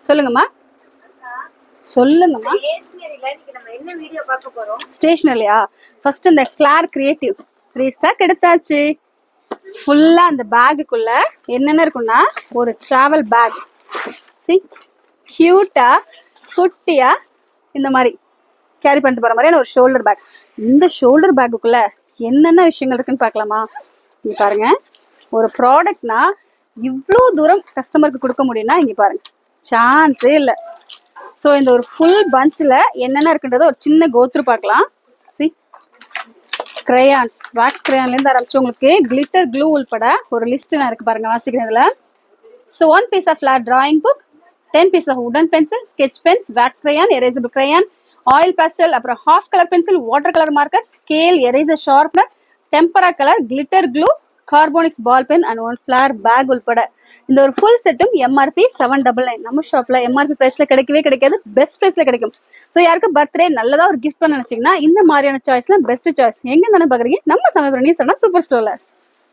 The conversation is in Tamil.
சொல்லுங்கம்மா. சொல்லுங்கம்மா. ஸ்டேஷனரியா? ஃபர்ஸ்ட் இந்த கிளார் கிரியேட்டிவ் 3 ஸ்டாக் எடுத்தாச்சு. ஃபுல்லா அந்த பேக்குக்குள்ள என்னென்ன இருக்குன்னா ஒரு டிராவல் பேக். சி கியூட்டா குட்டியா இந்த மாதிரி கேரி பண்ணிட்டு போற மாதிரியான ஒரு ஷோல்டர் பேக். இந்த ஷோல்டர் பேக்குக்குள்ள என்னென்ன விஷயங்கள் இருக்குன்னு பார்க்கலாமா? இங்க பாருங்க, ஒரு ப்ராடக்ட்னா இவ்வளோ தூரம் கஸ்டமருக்கு கொடுக்க முடியும்னா இங்க பாருங்க, சான்ஸே இல்லை. ஸோ இந்த ஒரு ஃபுல் பஞ்சில் என்னென்ன இருக்குன்றத ஒரு சின்ன கோத்ரூ பார்க்கலாம். சி கிரையான்ஸ், வேக்ஸ் கிரையான்லேருந்து ஆரம்பிச்சு உங்களுக்கு கிளிட்டர் க்ளூ உள்பட ஒரு லிஸ்ட் நான் இருக்கு பாருங்க, வாசிக்கிறதுல. So 1 piece of flat drawing book, 10 pieces of wooden pencil, sketch pens, wax crayon, erasable crayon, oil pastel, அப்புறம் half color pencil, water color marker, scale, eraser sharpener, tempera color, glitter glue, கார்போனிக்ஸ் ball pen and 1 Flair pack உள்பட இந்த ஒரு ஃபுல் செட்டும் எம்ஆர்பி 799. நம்ம ஷாப்ல எம்ஆர்பி பிரைஸ்ல கிடைக்கவே கிடைக்காது, பெஸ்ட் பிரைஸ்ல கிடைக்கும். ஸோ யாருக்கு பர்த்டே நல்லதா ஒரு கிஃப்ட் பண்ண நினைச்சீங்கன்னா இந்த மாதிரியான சாய்ஸ்லாம் பெஸ்ட் சாய்ஸ். எங்க தானே பாக்குறீங்க? நம்ம சமயபுரம் சூப்பர் ஸ்டோர்ல.